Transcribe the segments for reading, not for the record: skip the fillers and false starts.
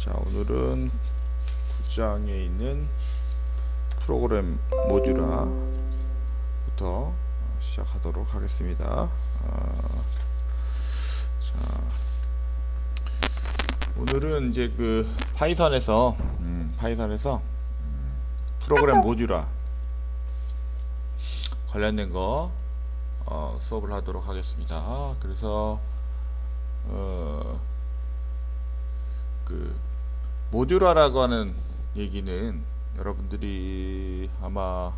자, 오늘은 9장에 있는 프로그램 모듈화부터 시작하도록 하겠습니다. 자, 오늘은 이제 그 파이썬에서 프로그램 모듈화 관련된 거 수업을 하도록 하겠습니다. 그래서 그 모듈화라고 하는 얘기는 여러분들이 아마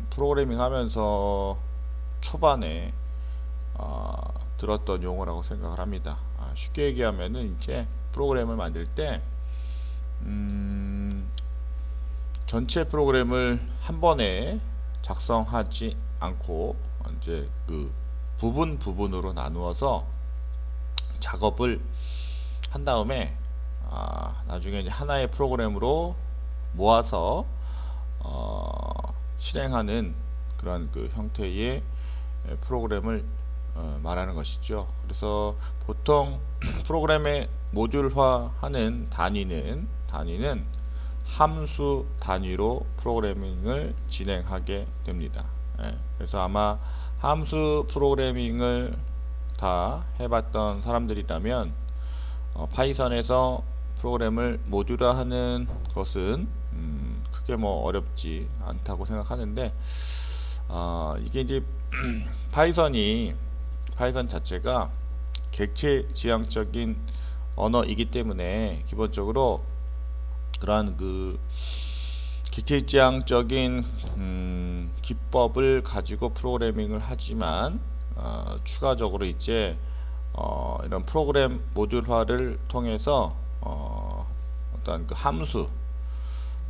프로그래밍 하면서 초반에 들었던 용어라고 생각을 합니다. 쉽게 얘기하면은 이제 프로그램을 만들 때 전체 프로그램을 한 번에 작성하지 않고 이제 그 부분으로 나누어서 작업을 한 다음에 나중에 이제 하나의 프로그램으로 모아서 실행하는 그런 그 형태의 프로그램을 말하는 것이죠. 그래서 보통 프로그램의 모듈화하는 단위는 함수 단위로 프로그래밍을 진행하게 됩니다. 그래서 아마 함수 프로그래밍을 다 해봤던 사람들이라면 파이썬에서 프로그램을 모듈화하는 것은 크게 뭐 어렵지 않다고 생각하는데 이게 이제 파이썬 자체가 객체 지향적인 언어이기 때문에 기본적으로 그러한 그 객체 지향적인 기법을 가지고 프로그래밍을 하지만 추가적으로 이제 이런 프로그램 모듈화를 통해서 어떤 그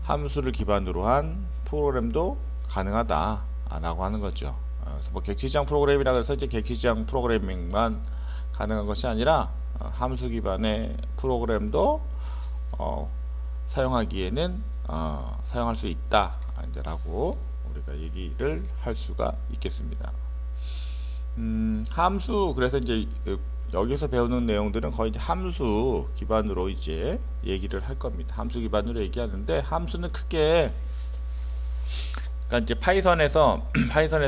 함수를 기반으로 한 프로그램도 가능하다라고 하는 거죠. 그래서 뭐 객체지향 프로그램이라 해서 이제 객체지향 프로그래밍만 가능한 것이 아니라 함수 기반의 프로그램도 사용하기에는 사용할 수 있다라고 우리가 얘기를 할 수가 있겠습니다. 함수, 그래서 이제 여기서 배우는 내용들은 거의 이제 함수 기반으로 이제 얘기를 할 겁니다. 함수 기반으로 얘기하는데, 함수는 크게, 그러니까 이제 파이썬에서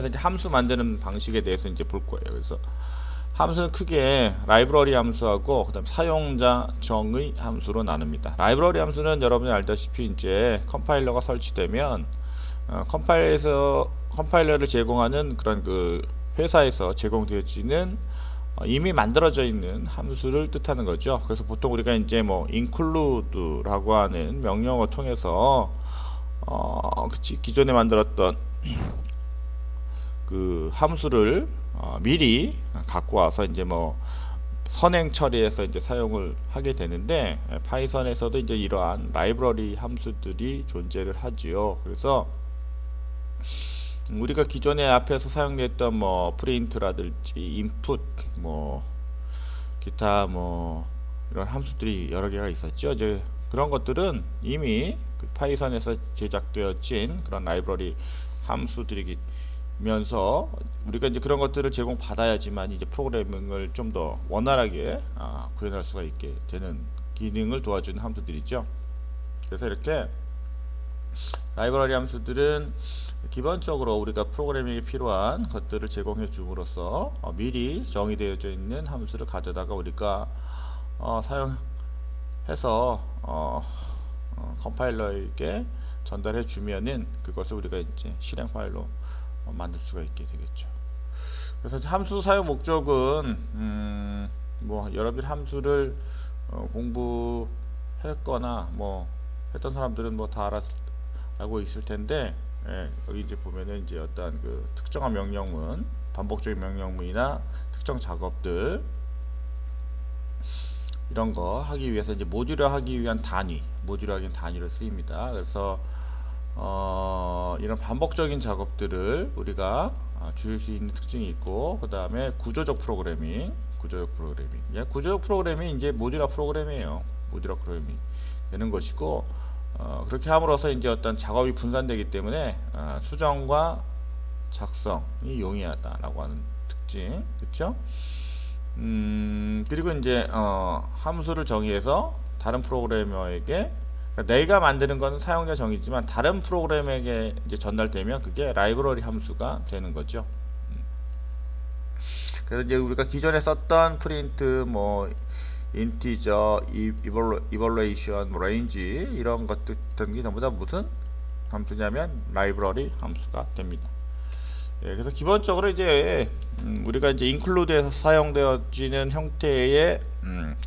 이제 함수 만드는 방식에 대해서 이제 볼 거예요. 그래서 함수는 크게 라이브러리 함수하고 그다음 사용자 정의 함수로 나눕니다. 라이브러리 함수는 여러분이 알다시피 이제 컴파일러가 설치되면 컴파일러를 제공하는 그런 그 회사에서 제공되어지는 이미 만들어져 있는 함수를 뜻하는 거죠. 그래서 보통 우리가 이제 뭐 include라고 하는 명령어 통해서 기존에 만들었던 그 함수를 미리 갖고 와서 이제 뭐 선행 처리해서 이제 사용을 하게 되는데, 파이썬에서도 이제 이러한 라이브러리 함수들이 존재를 하지요. 그래서 우리가 기존에 앞에서 사용했던 뭐 프린트라든지 인풋, 뭐 기타 뭐 이런 함수들이 여러 개가 있었죠. 이제 그런 것들은 이미 그 파이썬에서 제작되어진 그런 라이브러리 함수들이면서 우리가 이제 그런 것들을 제공받아야지만 이제 프로그래밍을 좀 더 원활하게 구현할 수가 있게 되는 기능을 도와주는 함수들이죠. 그래서 이렇게 라이브러리 함수들은 기본적으로 우리가 프로그래밍에 필요한 것들을 제공해 줌으로써 미리 정의되어져 있는 함수를 가져다가 우리가 사용해서 컴파일러에게 전달해 주면은 그것을 우리가 이제 실행 파일로 만들 수가 있게 되겠죠. 그래서 함수 사용 목적은 뭐 여러분들 함수를 공부했거나 뭐 했던 사람들은 뭐 다 알고 있을 텐데, 여기 이제 보면은 이제 어떤 그 특정한 명령문, 반복적인 명령문이나 특정 작업들 이런 거 하기 위해서 이제 모듈화하기 위한 모듈화하기 단위로 쓰입니다. 그래서 이런 반복적인 작업들을 우리가 줄일 수 있는 특징이 있고, 그 다음에 구조적 프로그래밍 이제 모듈화 프로그램이에요. 모듈화 프로그래밍 되는 것이고, 그렇게 함으로써 이제 어떤 작업이 분산되기 때문에 수정과 작성이 용이하다라고 하는 특징, 그렇죠? 그리고 이제 함수를 정의해서 다른 프로그래머에게, 그러니까 내가 만드는 건 사용자 정의지만 다른 프로그램에게 이제 전달되면 그게 라이브러리 함수가 되는 거죠. 그래서 이제 우리가 기존에 썼던 프린트, 뭐 인티저, 이벌레이션, 뭐 레인지 이런 것들 같은 게 전부 다 무슨 함수냐면 라이브러리 함수가 됩니다. 예, 그래서 기본적으로 이제 우리가 이제 인클루드에서 사용되어지는 형태의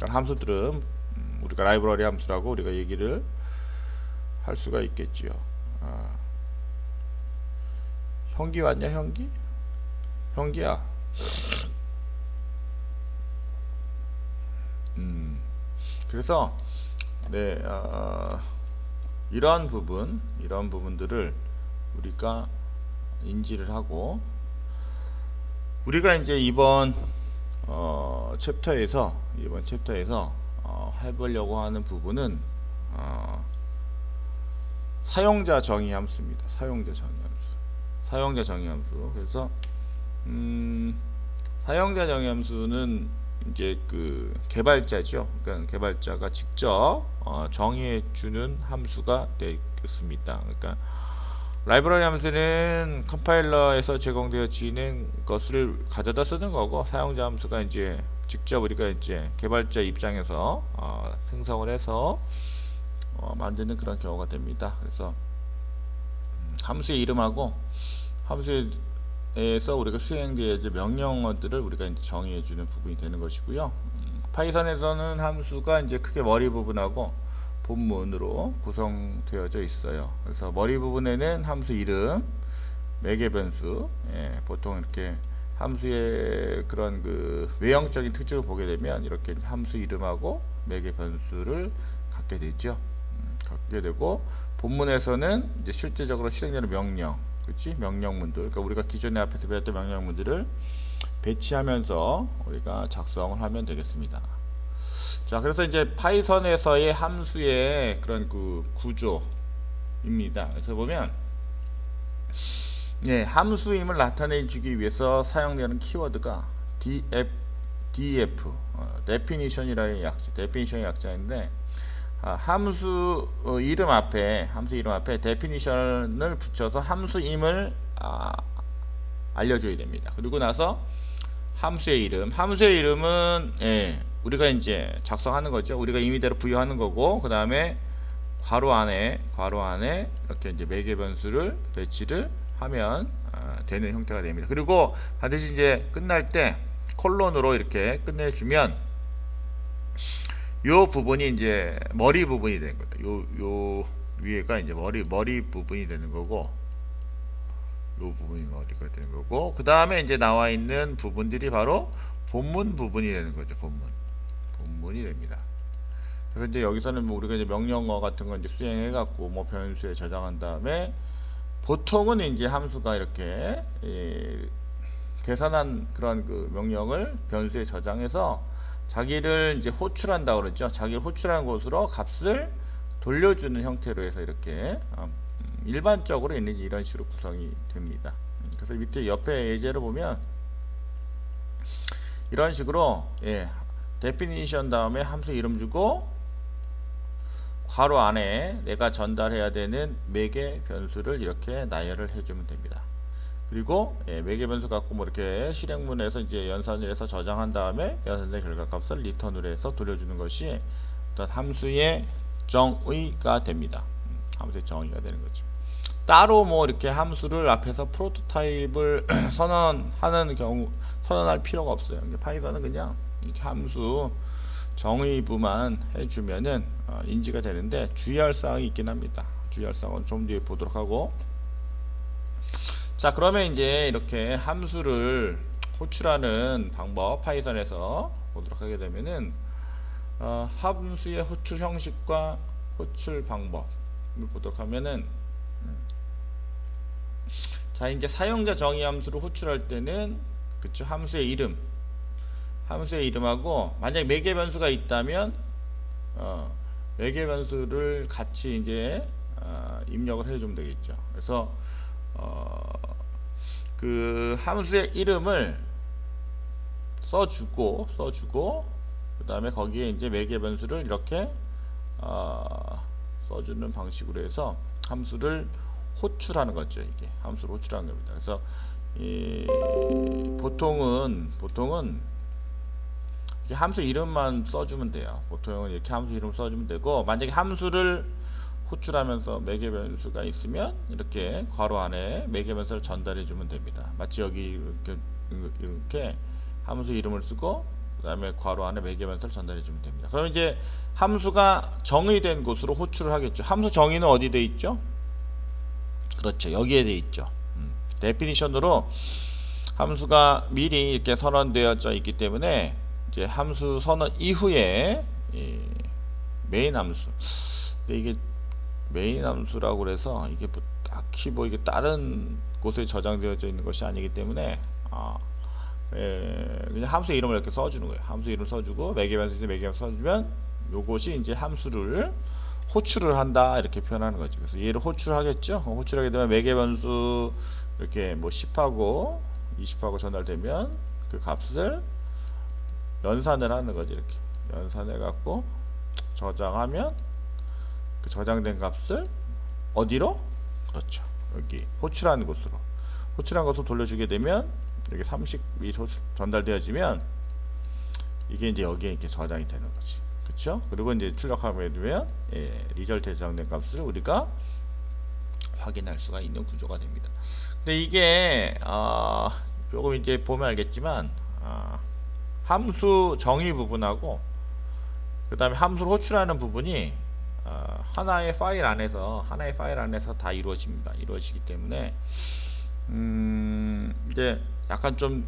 함수들은 우리가 라이브러리 함수라고 우리가 얘기를 할 수가 있겠지요. 형기 왔냐, 형기? 형기야. 그래서 네, 이런 부분들을 우리가 인지를 하고, 우리가 이제 이번 챕터에서 해보려고 하는 부분은 사용자 정의 함수입니다. 사용자 정의 함수. 그래서 사용자 정의 함수는 이제 그 개발자죠. 그러니까 개발자가 직접 정의해 주는 함수가 되겠습니다. 그러니까 라이브러리 함수는 컴파일러에서 제공되어지는 것을 가져다 쓰는 거고, 사용자 함수가 이제 직접 우리가 이제 개발자 입장에서 생성을 해서 만드는 그런 경우가 됩니다. 그래서 함수의 이름하고 함수에서 우리가 수행되어질 명령어들을 우리가 이제 정의해주는 부분이 되는 것이고요. 파이썬에서는 함수가 이제 크게 머리 부분하고 본문으로 구성되어져 있어요. 그래서 머리 부분에는 함수 이름, 매개 변수, 보통 이렇게 함수의 그런 그 외형적인 특징을 보게 되면 이렇게 함수 이름하고 매개 변수를 갖게 되죠. 갖게 되고, 본문에서는 이제 실제적으로 실행되는 명령, 그렇지? 명령문들. 그러니까 우리가 기존에 앞에서 배웠던 명령문들을 배치하면서 우리가 작성을 하면 되겠습니다. 자, 그래서 이제 파이썬에서의 함수의 그런 그 구조입니다. 그래서 보면 함수임을 나타내주기 위해서 사용되는 키워드가 def, definition이라는 약자, definition의 약자인데, 함수 이름 앞에 definition을 붙여서 함수임을 알려줘야 됩니다. 그리고 나서 함수의 이름은 우리가 이제 작성하는 거죠. 우리가 임의대로 부여하는 거고, 그 다음에 괄호 안에 이렇게 이제 매개 변수를 배치를 하면 되는 형태가 됩니다. 그리고 반드시 이제 끝날 때 콜론으로 이렇게 끝내주면 요 부분이 이제 머리 부분이 되는 거예요. 요 위에가 이제 머리 부분이 되는 거고, 요 부분이 머리가 되는 거고, 그 다음에 이제 나와 있는 부분들이 바로 본문 부분이 되는 거죠. 본문이 됩니다. 그래서 이제 여기서는 뭐 우리가 이제 명령어 같은 거 이제 수행해 갖고 뭐 변수에 저장한 다음에, 보통은 이제 함수가 이렇게 계산한 그런 그 명령을 변수에 저장해서 자기를 이제 호출한다고 그러죠. 자기를 호출하는 곳으로 값을 돌려주는 형태로 해서 이렇게 일반적으로 있는 이런 식으로 구성이 됩니다. 그래서 밑에 옆에 예제를 보면 이런 식으로 definition 다음에 함수 이름 주고 괄호 안에 내가 전달해야 되는 매개 변수를 이렇게 나열을 해주면 됩니다. 그리고 매개 변수 갖고 뭐 이렇게 실행문에서 이제 연산을 해서 저장한 다음에 연산된 결과값을 리턴으로 해서 돌려주는 것이 어떤 함수의 정의가 됩니다. 함수의 정의가 되는 거죠. 따로 뭐 이렇게 함수를 앞에서 프로토타입을 선언할 필요가 없어요. 파이썬은 그냥 이렇게 함수 정의부만 해주면은 인지가 되는데, 주의할 사항이 있긴 합니다. 주의할 사항은 좀 뒤에 보도록 하고, 자, 그러면 이제 이렇게 함수를 호출하는 방법 파이썬에서 보도록 하게 되면은 함수의 호출 형식과 호출 방법을 보도록 하면은, 자, 이제 사용자 정의 함수를 호출할 때는 그쵸, 함수의 이름하고 만약에 매개 변수가 있다면 매개 변수를 같이 이제 입력을 해주면 되겠죠. 그래서 그 함수의 이름을 써주고 그 다음에 거기에 이제 매개 변수를 이렇게 써주는 방식으로 해서 함수를 호출하는 거죠. 이게 함수를 호출하는 겁니다. 그래서 보통은 이렇게 함수 이름만 써주면 돼요. 보통은 이렇게 함수 이름 써주면 되고, 만약에 함수를 호출하면서 매개 변수가 있으면 이렇게 괄호 안에 매개 변수를 전달해 주면 됩니다. 마치 여기 이렇게 함수 이름을 쓰고 그 다음에 괄호 안에 매개 변수를 전달해 주면 됩니다. 그럼 이제 함수가 정의된 곳으로 호출을 하겠죠. 함수 정의는 어디 돼 있죠? 그렇죠, 여기에 돼 있죠. 데피니션으로 함수가 미리 이렇게 선언되어져 있기 때문에 이제 함수 선언 이후에 메인 함수, 근데 이게 메인 함수라고 그래서 이게 뭐 딱히 뭐 이게 다른 곳에 저장되어져 있는 것이 아니기 때문에 그냥 함수 이름을 이렇게 써주는 거예요. 함수 이름 써주고 매개변수에서 매개변수 써주면 요것이 이제 함수를 호출을 한다 이렇게 표현하는 거죠. 그래서 얘를 호출하겠죠. 호출하게 되면 매개변수 이렇게 뭐 10하고 20하고 전달되면 그 값을 연산을 하는 거죠. 이렇게 연산해 갖고 저장하면 그 저장된 값을 어디로? 그렇죠, 여기 호출하는 곳으로, 호출한 것으로 돌려주게 되면 이렇게 30이 전달되어지면 이게 이제 여기에 이렇게 저장이 되는 거지. 그렇죠? 그리고 이제 출력하게 되면 리절트에 저장된 값을 우리가 확인할 수가 있는 구조가 됩니다. 근데 이게 조금 이제 보면 알겠지만 함수 정의 부분하고 그 다음에 함수를 호출하는 부분이 하나의 파일 안에서 다 이루어지기 때문에 이제 약간 좀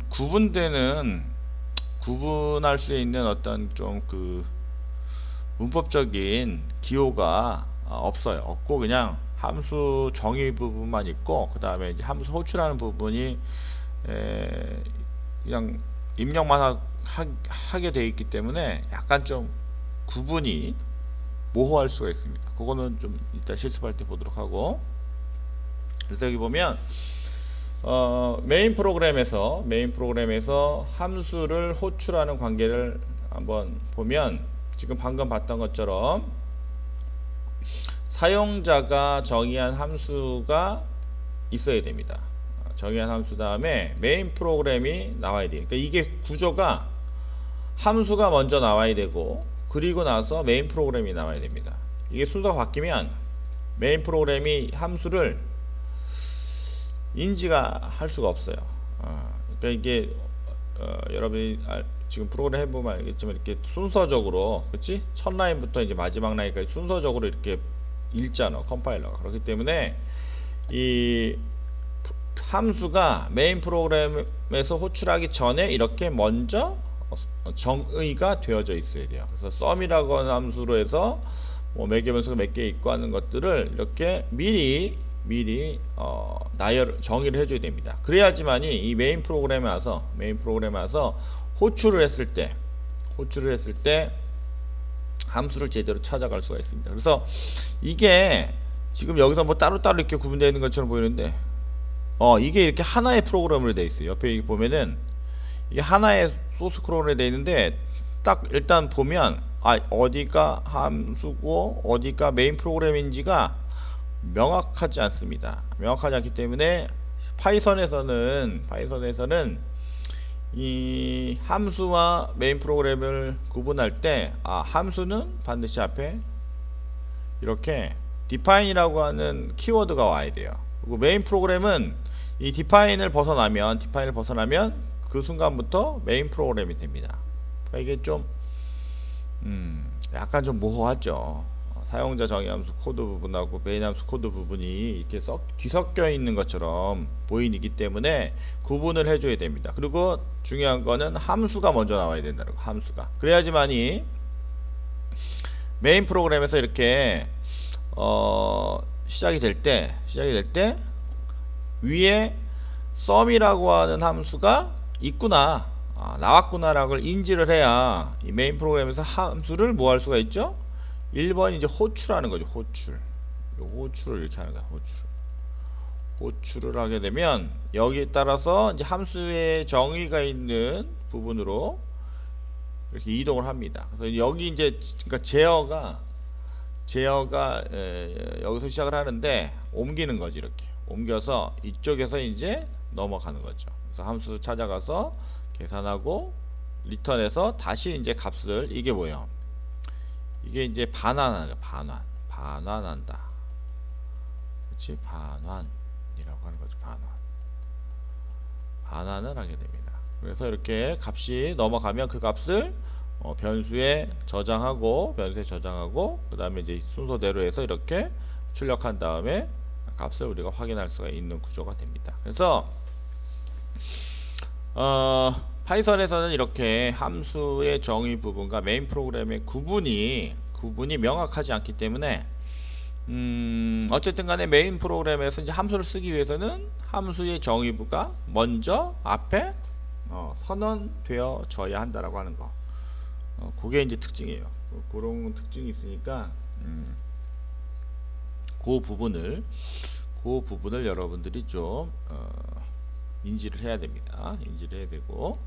구분할 수 있는 어떤 좀 그 문법적인 기호가 없고 그냥 함수 정의 부분만 있고 그 다음에 이제 함수 호출하는 부분이 그냥 입력만 하게 되어 있기 때문에 약간 좀 구분이 모호할 수가 있습니다. 그거는 좀 이따 실습할 때 보도록 하고, 그래서 여기 보면 메인 프로그램에서 함수를 호출하는 관계를 한번 보면 지금 방금 봤던 것처럼 사용자가 정의한 함수가 있어야 됩니다. 정의한 함수 다음에 메인 프로그램이 나와야 돼요. 그러니까 이게 구조가 함수가 먼저 나와야 되고 그리고 나서 메인 프로그램이 나와야 됩니다. 이게 순서가 바뀌면 메인 프로그램이 함수를 인지가 할 수가 없어요. 그러니까 이게 여러분이 지금 프로그램 해보면 알겠지만 이렇게 순서적으로, 그렇지? 첫 라인부터 이제 마지막 라인까지 순서적으로 이렇게 읽잖아, 컴파일러가. 그렇기 때문에 이 함수가 메인 프로그램에서 호출하기 전에 이렇게 먼저 정의가 되어져 있어야 돼요. 그래서 sum이라고 하는 함수로 해서 뭐 매개 변수가 몇 개 있고 하는 것들을 이렇게 미리 정의를 해줘야 됩니다. 그래야지만이 이 메인 프로그램에 와서 호출을 했을 때 함수를 제대로 찾아갈 수가 있습니다. 그래서 이게 지금 여기서 뭐 따로따로 이렇게 구분되어 있는 것처럼 보이는데 이게 이렇게 하나의 프로그램으로 되어 있어요. 옆에 보면은 이게 하나의 소스 프로그램이 되어 있는데 딱 일단 보면 어디가 함수고 어디가 메인 프로그램인지가 명확하지 않습니다. 명확하지 않기 때문에 파이썬에서는 이 함수와 메인 프로그램을 구분할 때 함수는 반드시 앞에 이렇게 define이라고 하는 키워드가 와야 돼요. 그리고 메인 프로그램은 이 define을 벗어나면 그 순간부터 메인 프로그램이 됩니다. 그러니까 이게 좀 약간 좀 모호하죠. 사용자 정의 함수 코드 부분하고 메인 함수 코드 부분이 이렇게 뒤섞여 있는 것처럼 보이기 때문에 구분을 해줘야 됩니다. 그리고 중요한 거는 함수가 먼저 나와야 된다는 거. 함수가 그래야지만이 메인 프로그램에서 이렇게 시작이 될 때 위에 sum이라고 하는 함수가 있구나, 나왔구나라고 인지를 해야 이 메인 프로그램에서 함수를 뭐 할 수가 있죠? 1번이 이제 호출하는 거죠. 호출을 이렇게 하는 거야. 호출을 하게 되면 여기에 따라서 이제 함수의 정의가 있는 부분으로 이렇게 이동을 합니다. 그래서 여기 이제 그러니까 제어가 여기서 시작을 하는데 옮기는 거지. 이렇게 옮겨서 이쪽에서 이제 넘어가는 거죠. 그래서 함수 찾아가서 계산하고 리턴해서 다시 이제 값을, 이게 뭐예요? 이게 이제 반환하는 거야. 반환한다. 그렇지? 반환이라고 하는 거죠. 반환을 하게 됩니다. 그래서 이렇게 값이 넘어가면 그 값을 변수에 저장하고 그 다음에 이제 순서대로 해서 이렇게 출력한 다음에 값을 우리가 확인할 수가 있는 구조가 됩니다. 그래서 파이썬에서는 이렇게 함수의 정의 부분과 메인 프로그램의 구분이 명확하지 않기 때문에 어쨌든 간에 메인 프로그램에서 이제 함수를 쓰기 위해서는 함수의 정의부가 먼저 앞에 선언되어져야 한다라고 하는 거. 그게 이제 특징이에요. 그런 특징이 있으니까 그 부분을 여러분들이 좀 인지를 해야 됩니다. 인지를 해야 되고,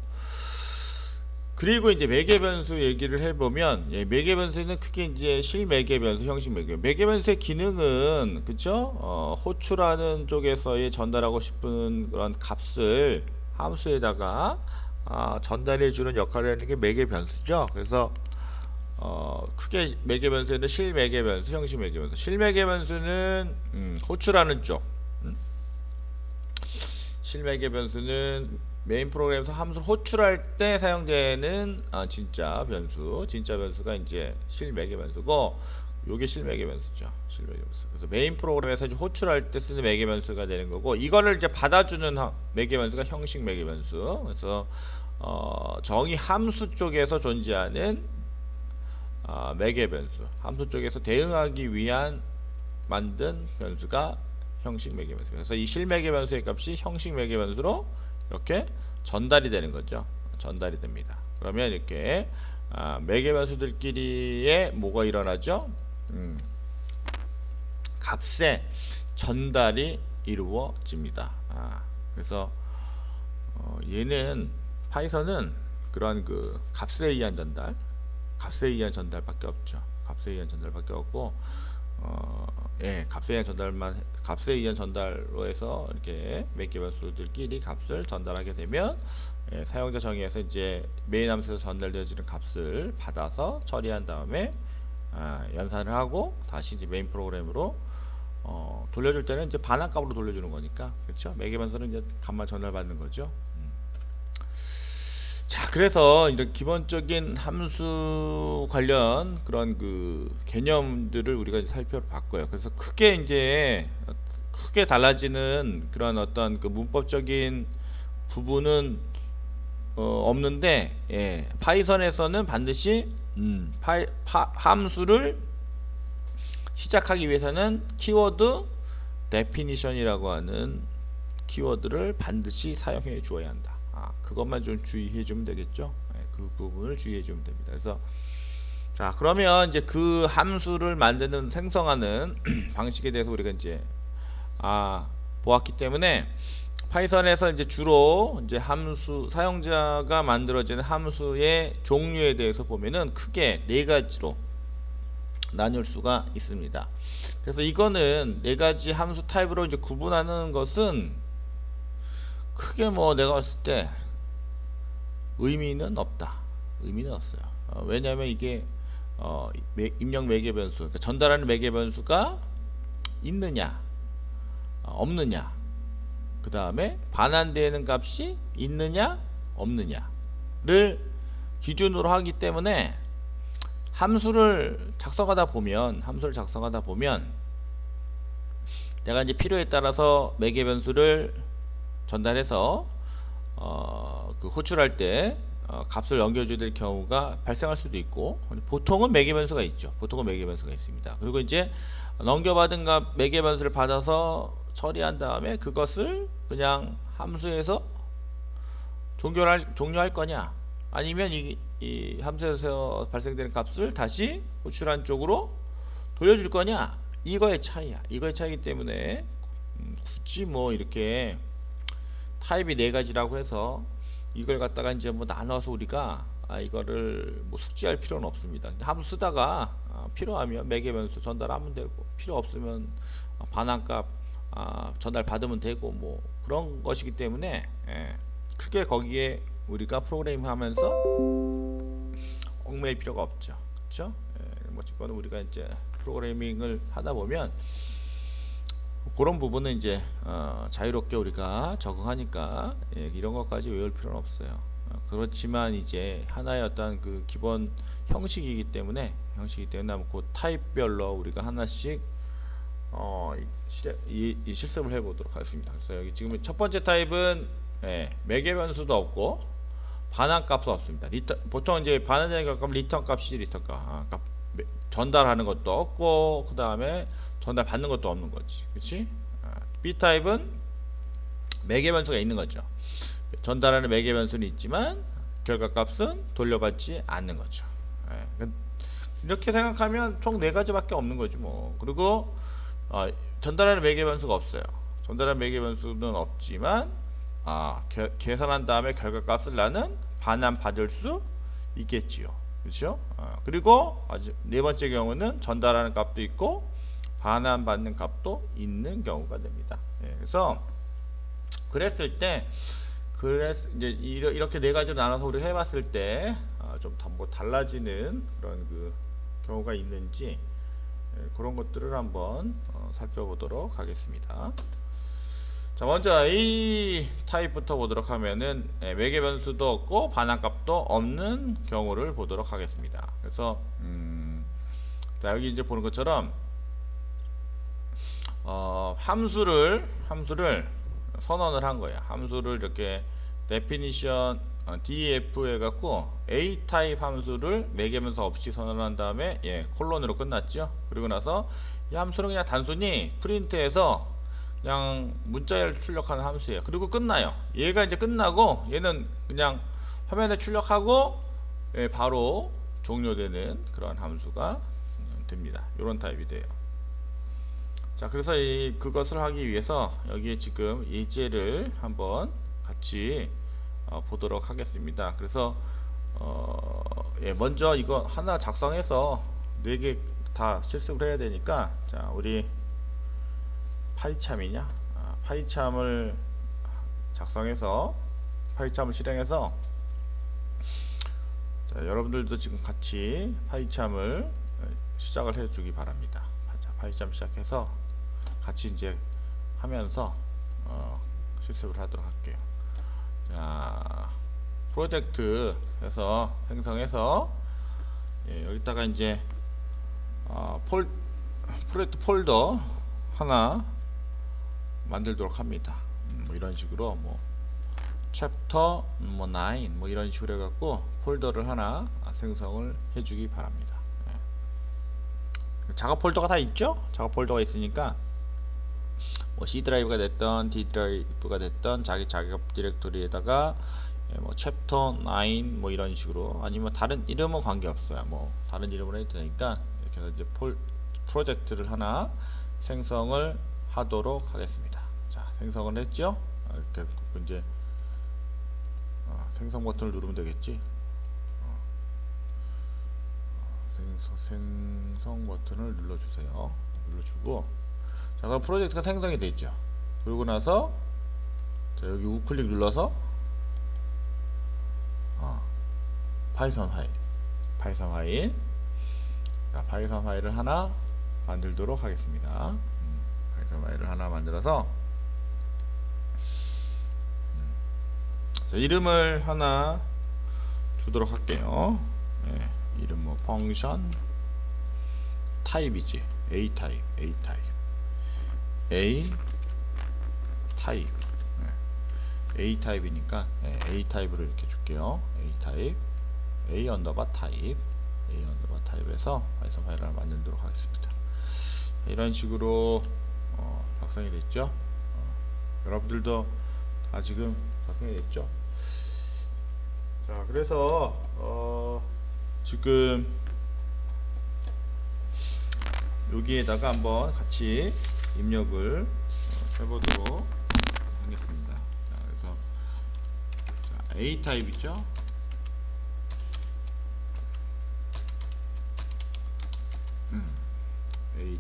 그리고 이제 매개 변수 얘기를 해보면, 매개 변수는 크게 이제 실매개 변수, 형식 매개 변수의 기능은, 그쵸? 호출하는 쪽에서의 전달하고 싶은 그런 값을 함수에다가 전달해주는 역할을 하는 게 매개 변수죠. 그래서 크게 매개 변수에는 실매개 변수, 형식 매개 변수. 실매개 변수는 호출하는 쪽. 실매개 변수는 메인 프로그램에서 함수를 호출할 때 사용되는 진짜 변수가 이제 실매개 변수고, 요게 실매개 변수죠. 실매개 변수. 그래서 메인 프로그램에서 이제 호출할 때 쓰는 매개 변수가 되는 거고, 이거를 이제 받아주는 매개 변수가 형식 매개 변수. 그래서 정의 함수 쪽에서 존재하는 매개 변수, 함수 쪽에서 대응하기 위한 만든 변수가 형식 매개 변수. 그래서 이 실매개 변수의 값이 형식 매개 변수로 이렇게 전달이 되는 거죠. 전달이 됩니다. 그러면 이렇게 매개 변수들끼리의 뭐가 일어나죠? 값의 전달이 이루어집니다. 그래서 얘는 파이썬은 그러한 그 값에 의한 전달밖에 없죠. 값에 의한 전달밖에 없고, 값에 의한 전달로 해서 이렇게 매개 변수들끼리 값을 전달하게 되면, 사용자 정의에서 이제 메인 함수에서 전달되어지는 값을 받아서 처리한 다음에 연산을 하고 다시 이제 메인 프로그램으로 돌려줄 때는 이제 반환값으로 돌려주는 거니까, 그렇죠? 매개 변수는 이제 값만 전달받는 거죠. 자, 그래서 이런 기본적인 함수 관련 그런 그 개념들을 우리가 이제 살펴봤고요. 그래서 크게 달라지는 그런 어떤 그 문법적인 부분은 없는데, 파이썬에서는 반드시 함수를 시작하기 위해서는 키워드 definition이라고 하는 키워드를 반드시 사용해 주어야 한다. 그것만 좀 주의해 주면 되겠죠. 그 부분을 주의해 주면 됩니다. 그래서 자, 그러면 이제 그 함수를 만드는 생성하는 방식에 대해서 우리가 이제 보았기 때문에, 파이썬에서 이제 주로 이제 함수, 사용자가 만들어지는 함수의 종류에 대해서 보면은 크게 네 가지로 나눌 수가 있습니다. 그래서 이거는 네 가지 함수 타입으로 이제 구분하는 것은 크게 뭐 내가 봤을 때 의미는 없다. 의미는 없어요. 왜냐하면 이게 입력 매개 변수, 그러니까 전달하는 매개 변수가 있느냐 없느냐, 그 다음에 반환되는 값이 있느냐 없느냐를 기준으로 하기 때문에, 함수를 작성하다 보면 내가 이제 필요에 따라서 매개 변수를 전달해서 그 호출할 때 값을 넘겨줘야 될 경우가 발생할 수도 있고, 보통은 매개 변수가 있죠. 보통은 매개 변수가 있습니다. 그리고 이제 넘겨받은 매개 변수를 받아서 처리한 다음에 그것을 그냥 함수에서 종료할 거냐, 아니면 이 함수에서 발생되는 값을 다시 호출한 쪽으로 돌려줄 거냐, 이거의 차이이기 때문에 굳이 뭐 이렇게 타입이 네 가지라고 해서 이걸 갖다가 이제 뭐 나눠서 우리가 이거를 뭐 숙지할 필요는 없습니다. 함수 쓰다가 필요하면 매개 변수 전달하면 되고, 필요 없으면 반환값 전달 받으면 되고, 뭐 그런 것이기 때문에 크게 거기에 우리가 프로그래밍 하면서 얽매일 필요가 없죠. 그렇죠? 뭐 이거는 우리가 이제 프로그래밍을 하다 보면 그런 부분은 이제 자유롭게 우리가 적응하니까 이런 것까지 외울 필요는 없어요. 그렇지만 이제 하나의 어떤 그 기본 형식이기 때문에 그 타입별로 우리가 하나씩 이 실습을 해보도록 하겠습니다. 그래서 여기 지금 첫 번째 타입은 매개 변수도 없고 반환값도 없습니다. 보통 이제 반환되는 값 리턴 값이 리턴 값. 전달하는 것도 없고 그 다음에 전달 받는 것도 없는 거지, 그렇지? B 타입은 매개 변수가 있는 거죠. 전달하는 매개 변수는 있지만 결과값은 돌려받지 않는 거죠. 이렇게 생각하면 총 4가지밖에 없는 거지 뭐. 그리고 전달하는 매개 변수가 없어요. 전달하는 매개 변수는 없지만 계산한 다음에 결과값을 나는 반환 받을 수 있겠지요. 그렇죠? 그리고 네 번째 경우는 전달하는 값도 있고 반환 받는 값도 있는 경우가 됩니다. 그래서 그랬을 때 이제 이렇게 4가지로 나눠서 우리가 해봤을 때 좀 뭐 달라지는 그런 그 경우가 있는지 그런 것들을 한번 살펴보도록 하겠습니다. 자, 먼저 A 타입부터 보도록 하면은 매개 변수도 없고 반환값도 없는 경우를 보도록 하겠습니다. 그래서 자, 여기 이제 보는 것처럼 함수를 선언을 한 거예요. 함수를 이렇게 definition def 해갖고 A 타입 함수를 매개 변수 없이 선언한 다음에 콜론으로 끝났죠. 그리고 나서 이 함수는 그냥 단순히 프린트해서 그냥 문자를 출력하는 함수예요. 그리고 끝나요. 얘가 이제 끝나고 얘는 그냥 화면에 출력하고 바로 종료되는 그런 함수가 됩니다. 이런 타입이 돼요. 자, 그래서 그것을 하기 위해서 여기에 지금 예제를 한번 같이 보도록 하겠습니다. 그래서 먼저 이거 하나 작성해서 4개 다 실습을 해야 되니까, 자, 우리 파이참이냐? 파이참을 작성해서 파이참을 실행해서, 자, 여러분들도 지금 같이 파이참을 시작을 해주기 바랍니다. 자, 파이참 시작해서 같이 이제 하면서 실습을 하도록 할게요. 자, 프로젝트 해서 생성해서 여기다가 이제 프로젝트 폴더 하나 만들도록 합니다. 뭐 이런 식으로 뭐 챕터 뭐 9 뭐 이런 식으로 해갖고 폴더를 하나 생성을 해주기 바랍니다. 작업 폴더가 다 있죠? 작업 폴더가 있으니까 뭐 C 드라이브가 됐던 D 드라이브가 됐던 자기 작업 디렉토리에다가 뭐 챕터 9 뭐 이런 식으로, 아니면 다른 이름은 관계없어요. 뭐 다른 이름으로 해도 되니까 이렇게 해서 이제 프로젝트를 하나 생성을 하도록 하겠습니다. 자, 생성을 했죠? 이렇게 이제 생성 버튼을 누르면 되겠지. 생성 버튼을 눌러주세요. 눌러주고, 자, 그럼 프로젝트가 생성이 됐죠. 그러고 나서 자, 여기 우클릭 눌러서 파이썬 파일, 자, 파이썬 파일을 하나 만들도록 하겠습니다. 파이썬 파일을 하나 만들어서 자, 이름을 하나 주도록 할게요. 이름 뭐 펑션 타입이지. A 타입 A 타입이니까 A 타입으로 이렇게 줄게요. A 타입 A 언더바 타입에서 파이썬 파일을 만들도록 하겠습니다. 이런 식으로 작성이 됐죠. 여러분들도 다 지금 작성이 됐죠. 자, 그래서 지금 여기에다가 한번 같이 입력을 해보도록 하겠습니다. 자, 그래서 자, A 타입 있죠?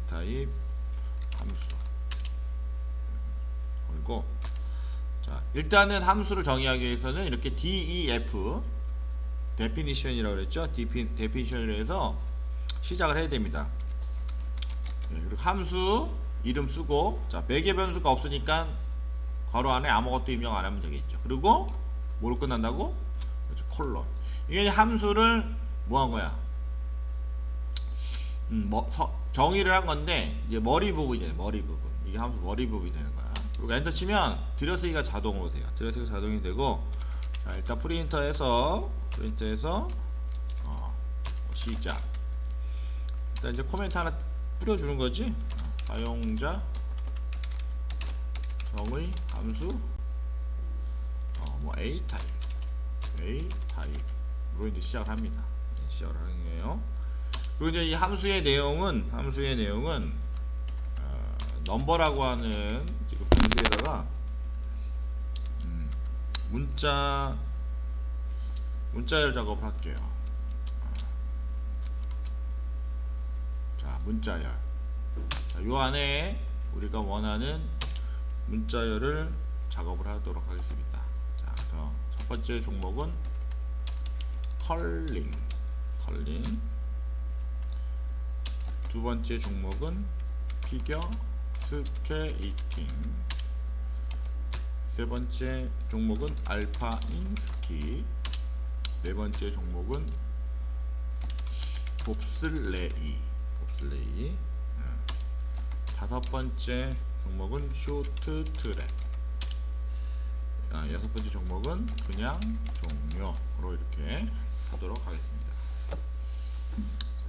타입 함수 걸고, 자 일단은 함수를 정의하기 위해서는 이렇게 def definition이라고 그랬죠. definition을 해서 시작을 해야 됩니다. 그리고 함수 이름 쓰고, 자 매개 변수가 없으니까 괄호 안에 아무것도 입력 안 하면 되겠죠. 그리고 뭐로 끝난다고? 그렇죠, 콜론. 이게 함수를 뭐 한 거야? 정의를 한 건데 이제 머리 부분이에요. 머리 부분. 이게 함수 머리 부분이 되는 거야. 그리고 엔터 치면 들여쓰기가 자동으로 돼요. 들여쓰기가 자동이 되고, 자 일단 프린터에서 시작. 일단 이제 코멘트 하나 뿌려주는 거지. 사용자 정의 함수 뭐 A 타입으로 이제 시작을 합니다. 시작을 하는 거예요. 그리고 이제 이 함수의 내용은 넘버라고 하는 지금 변수에다가 문자열 작업을 할게요. 자 문자열. 자, 요 안에 우리가 원하는 문자열을 작업을 하도록 하겠습니다. 자, 그래서 첫 번째 종목은 컬링. 두 번째 종목은 피겨 스케이팅. 세 번째 종목은 알파인 스키. 네 번째 종목은 봅슬레이. 다섯 번째 종목은 쇼트트랙. 여섯 번째 종목은 그냥 종료로 이렇게 하도록 하겠습니다.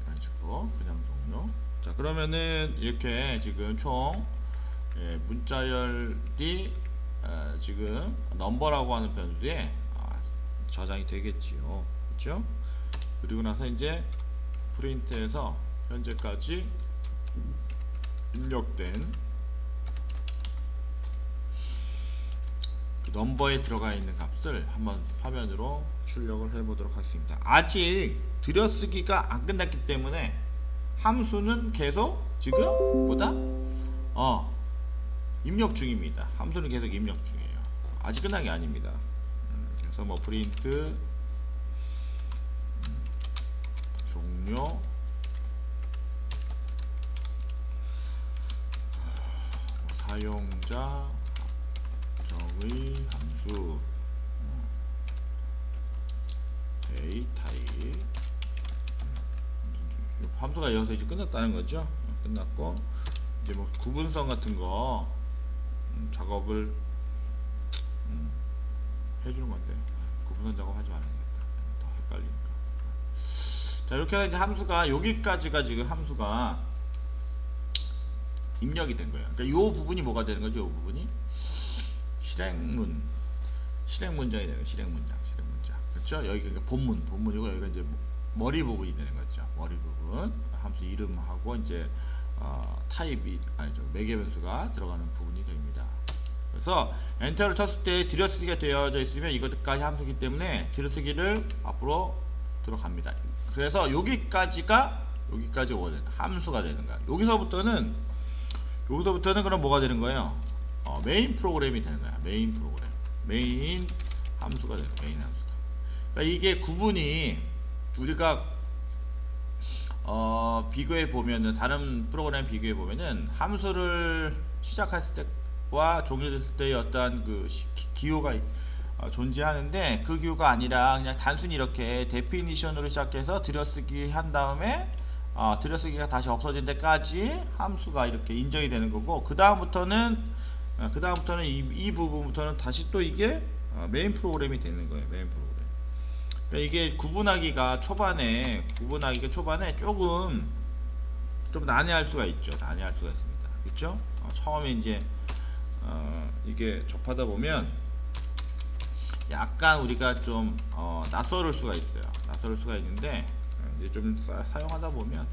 이런 식으로 그냥 종료. 자 그러면은 이렇게 지금 총 문자열이 지금 넘버라고 하는 변수에 저장이 되겠지요. 그렇죠? 그리고 나서 이제 프린트에서 현재까지 입력된 그 넘버에 들어가 있는 값을 한번 화면으로 출력을 해보도록 하겠습니다. 아직 들여쓰기가 안 끝났기 때문에 함수는 계속 지금 뭐다? 입력 중입니다. 함수는 계속 입력 중이에요. 아직 끝난 게 아닙니다. 그래서 뭐 프린트 종료 사용자 정의 함수 A 타입. 함수가 여기서 이제 끝났다는 거죠. 끝났고 이제 뭐 구분성 같은 거 작업을 해주는 건데 구분선 작업 하지 말아야겠다. 더 헷갈리니까. 자 이렇게 해서 이제 함수가 여기까지가 지금 함수가 입력이 된 거예요. 그러니까 이 부분이 뭐가 되는 거죠? 이 부분이 실행문장이 되는 거예요. 실행문장. 그렇죠? 여기가 그러니까 본문이고 여기가 이제 머리 부분이 되는 거죠. 머리 부분. 함수 이름하고 이제 타입이 아니죠. 매개 변수가 들어가는 부분이 됩니다. 그래서 엔터를 쳤을 때 들여쓰기가 되어져 있으면 이것까지 함수이기 때문에 들여쓰기를 앞으로 들어갑니다. 그래서 여기까지 오는 함수가 되는 거야. 여기서부터는 그럼 뭐가 되는 거예요? 메인 프로그램이 되는 거야. 메인 함수가 되는 거야. 메인 함수가. 그러니까 이게 구분이 우리가 비교해 보면은 다른 프로그램 비교해 보면은 함수를 시작했을 때와 종료됐을 때의 어떠한 그 기호가 존재하는데 그 기호가 아니라 그냥 단순히 이렇게 데피니션으로 시작해서 들여쓰기 한 다음에 들여쓰기가 다시 없어진 데까지 함수가 이렇게 인정이 되는 거고, 그 다음부터는 이 부분부터는 다시 또 이게 메인 프로그램이 되는 거예요. 메인 프로그램. 그러니까 이게 구분하기가 초반에 조금 좀 난해할 수가 있죠. 난해할 수가 있습니다. 그렇죠? 처음에 이제 이게 접하다 보면 약간 우리가 좀 낯설을 수가 있어요. 낯설을 수가 있는데 이제 좀 사용하다 보면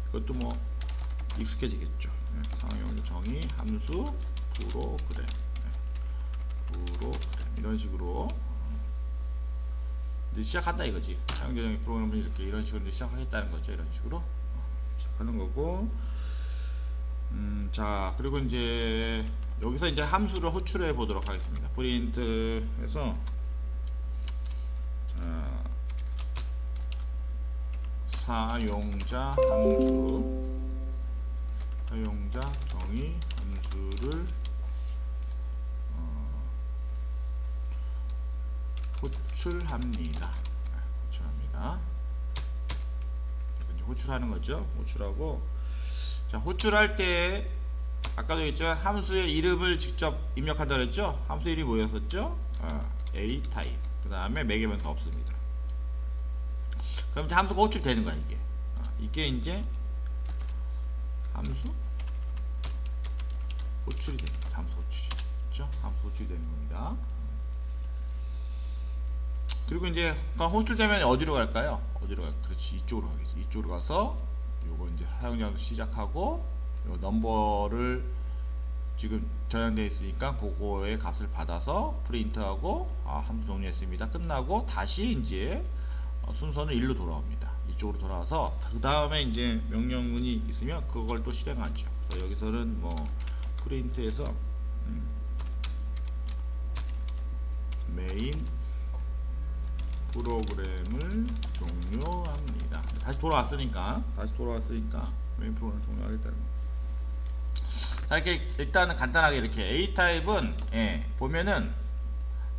그것도 뭐 익숙해지겠죠. 사용 정의 함수 프로그램 이런 식으로 이제 시작한다 이거지. 사용자 정의 프로그램을 이렇게 이런 식으로 시작하겠다는 거죠. 이런 식으로 시작하는 거고, 자, 그리고 이제 여기서 이제 함수를 호출해 보도록 하겠습니다. 프린트해서 자, 사용자 정의 함수를 호출합니다. 이제 호출하는 거죠. 호출하고, 자, 호출할 때 아까도 얘기했지만 함수의 이름을 직접 입력한다 그랬죠. 함수 이름이 뭐였었죠? A 타입. 그 다음에 매개변수 없습니다. 그럼 이제 함수가 호출되는 거야. 이게 이제 함수 호출이 됩니다. 함수 호출이, 그렇죠? 함수 호출이 되는 겁니다. 그리고 이제 호출되면 어디로 갈까요? 어디로 갈까? 그렇지, 이쪽으로 가겠지. 이쪽으로 가서 요거 이제 사용자 시작하고 요 넘버를 지금 저장되어 있으니까 그거의 값을 받아서 프린트하고 함수 종료했습니다. 끝나고 다시 이제 순서는 1로 돌아옵니다. 이쪽으로 돌아와서 그 다음에 이제 명령문이 있으면 그걸 또 실행하죠. 그래서 여기서는 뭐 프린트해서 메인 프로그램을 종료합니다. 다시 돌아왔으니까 메인 프로그램을 종료하겠다는 거. 자, 이렇게 일단은 간단하게 이렇게 A 타입은 보면은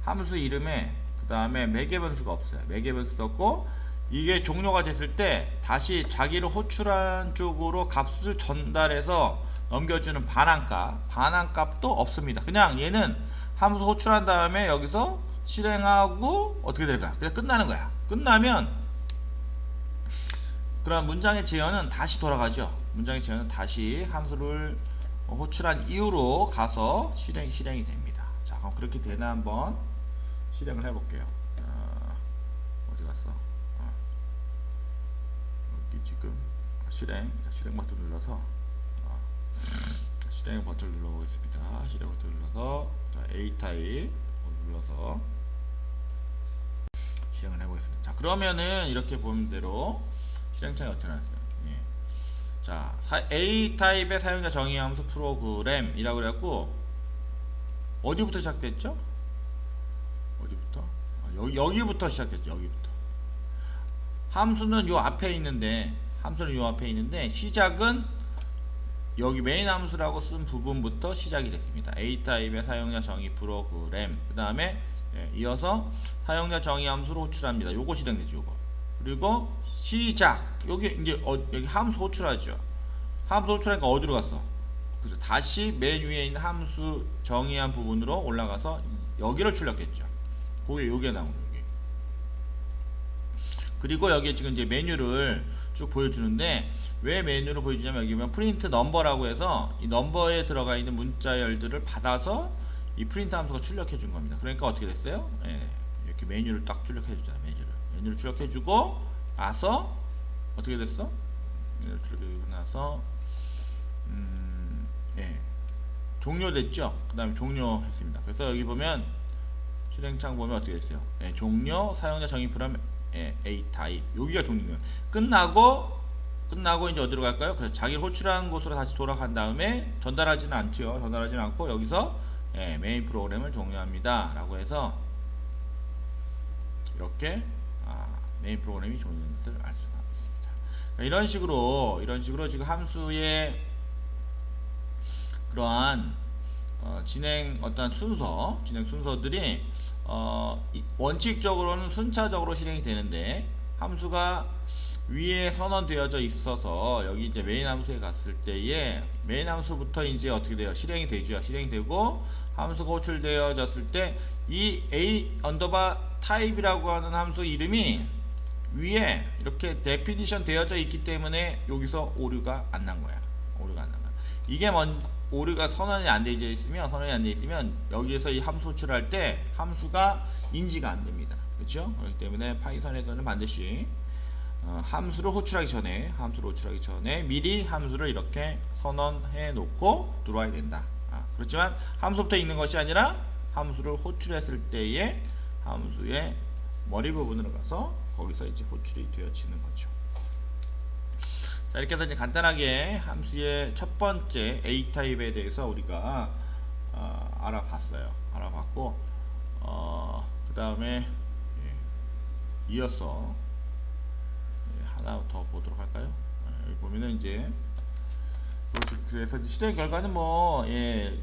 함수 이름에 그 다음에 매개변수가 없어요. 매개변수도 없고, 이게 종료가 됐을 때 다시 자기를 호출한 쪽으로 값을 전달해서 넘겨주는 반환값도 없습니다. 그냥 얘는 함수 호출한 다음에 여기서 실행하고 어떻게 될까? 그냥 끝나는 거야. 끝나면 그런 문장의 재현은 다시 돌아가죠. 문장의 재현은 다시 함수를 호출한 이후로 가서 실행이 됩니다. 자, 그럼 그렇게 되나 한번 실행을 해볼게요. 어디 갔어? 여기 지금 실행 버튼 눌러서 실행 버튼을 눌러보겠습니다. 실행 버튼 눌러서 A 타입 눌러서 실행을 해보겠습니다. 자, 그러면은 이렇게 보는 대로 실행창이 어떻게 나왔어요? 자, A 타입의 사용자 정의 함수 프로그램이라고 그래갖고 어디부터 시작됐죠? 어디부터? 여기부터 시작됐죠. 여기부터. 함수는 요 앞에 있는데 시작은 여기 메인 함수라고 쓴 부분부터 시작이 됐습니다. A 타입의 사용자 정의 프로그램. 그 다음에 이어서 사용자 정의 함수로 호출합니다. 요거 실행되죠. 요거. 그리고 시작. 여기 이제 여기 함수 호출하죠. 함수 호출하니까 어디로 갔어? 그죠? 다시 맨 위에 있는 함수 정의한 부분으로 올라가서 여기를 출력했죠. 요게 나오는 여기. 그리고 여기에 지금 이제 메뉴를 쭉 보여주는데, 왜 메뉴를 보여주냐면 여기 보면 프린트 넘버라고 해서 이 넘버에 들어가 있는 문자열들을 받아서 이 프린트 함수가 출력해 준 겁니다. 그러니까 어떻게 됐어요? 이렇게 메뉴를 딱 출력해 주잖아요. 메뉴를 출력해 주고 나서 어떻게 됐어? 메뉴를 출력해 주고 나서 종료됐죠. 그 다음에 종료했습니다. 그래서 여기 보면 실행창 보면 어떻게 됐어요? 종료 사용자 정의 프로그램 A 타입, 여기가 종료예요. 끝나고 이제 어디로 갈까요? 그래서 자기를 호출한 곳으로 다시 돌아간 다음에 전달하지는 않죠. 전달하지는 않고 여기서 메인 프로그램을 종료합니다 라고 해서 이렇게 메인 프로그램이 종료된 것을 알 수가 있습니다. 이런 식으로 지금 함수의 그러한 진행 순서들이 원칙적으로는 순차적으로 실행이 되는데, 함수가 위에 선언되어져 있어서 여기 이제 메인 함수에 갔을 때에 메인 함수부터 이제 어떻게 돼요? 실행이 되죠. 실행이 되고 함수가 호출되어졌을 때 이 A 언더바 타입이라고 하는 함수 이름이 위에 이렇게 데피니션 되어져 있기 때문에 여기서 오류가 안 난 거야. 이게 오류가 선언이 안 돼 있으면 여기에서 이 함수 호출할 때 함수가 인지가 안 됩니다. 그렇죠? 그렇기 때문에 파이썬에서는 반드시 함수를 호출하기 전에 미리 함수를 이렇게 선언해 놓고 들어와야 된다. 그렇지만 함수부터 읽는 것이 아니라 함수를 호출했을 때에 함수의 머리 부분으로 가서 거기서 이제 호출이 되어지는 거죠. 자, 이렇게 해서 이제 간단하게 함수의 첫 번째 A 타입에 대해서 우리가 알아봤고, 그 다음에 이어서 하나 더 보도록 할까요? 여기 보면은 이제 그래서 실행 결과는 뭐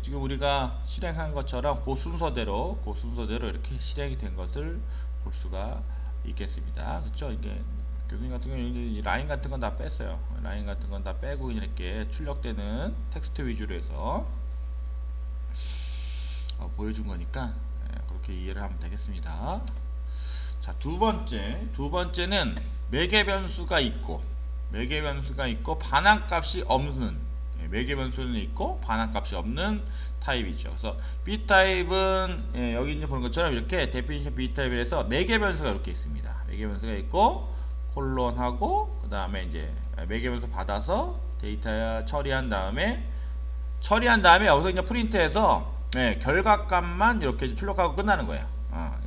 지금 우리가 실행한 것처럼 그 순서대로 이렇게 실행이 된 것을 볼 수가 있겠습니다. 그렇죠? 이게 교수님 같은 경우는 라인 같은 건 다 뺐어요. 라인 같은 건 다 빼고 이렇게 출력되는 텍스트 위주로 해서 보여준 거니까 그렇게 이해를 하면 되겠습니다. 자, 두 번째는 매개 변수가 있고 반환값이 없는 매개 변수는 있고 반환값이 없는 타입이죠. 그래서 B 타입은 여기 이제 보는 것처럼 이렇게 데피니션 B 타입에서 매개 변수가 이렇게 있습니다. 매개 변수가 있고 콜론하고 그 다음에 이제 매개 변수 받아서 데이터 처리한 다음에 여기서 이제 프린트해서 결과값만 이렇게 출력하고 끝나는 거예요.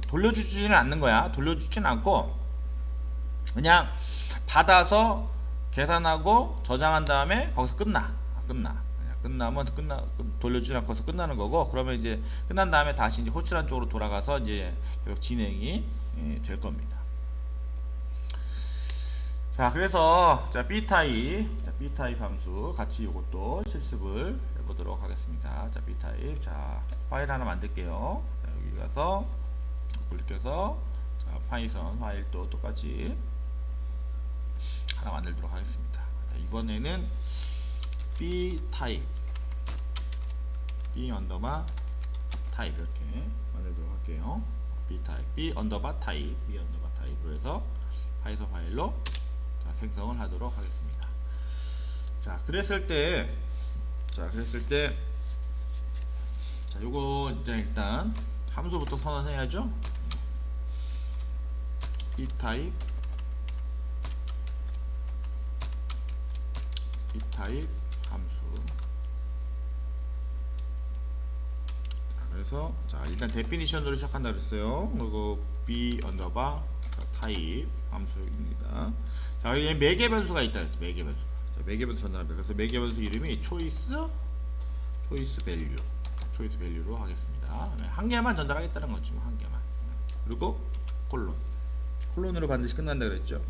돌려주지는 않는 거야. 돌려주지는 않고 그냥 받아서 계산하고 저장한 다음에 거기서 끝나면 돌려주지 않고서 끝나는 거고, 그러면 이제 끝난 다음에 다시 이제 호출한 쪽으로 돌아가서 이제 계속 진행이 될 겁니다. 자, 그래서 B 타입 함수 같이 이것도 실습을 해보도록 하겠습니다. 자, B 타입. 자, 파일 하나 만들게요. 자, 여기 가서 클릭해서 자, 파이썬 파일도 똑같이 하나 만들도록 하겠습니다. 자, 이번에는 B 타입 B 언더바 타입 이렇게 만들도록 할게요. B 타입 B 언더바 타입으로 해서 파이썬 파일로 생성을 하도록 하겠습니다. 자, 그랬을 때 요거 이제 일단 함수부터 선언해야죠. B 타입 함수. 자, 그래서 자, 일단 데피니션으로 시작한다 그랬어요. 그리고 B 언더바 타입 함수입니다. 자, 여기 매개 변수가 있다 그랬죠. 매개 변수. 자, 매개 변수 전달합니다. 그래서 매개 변수 이름이 초이스 밸류로 하겠습니다. 한 개만 전달하겠다는 거죠. 한 개만. 그리고 콜론으로 반드시 끝난다 그랬죠.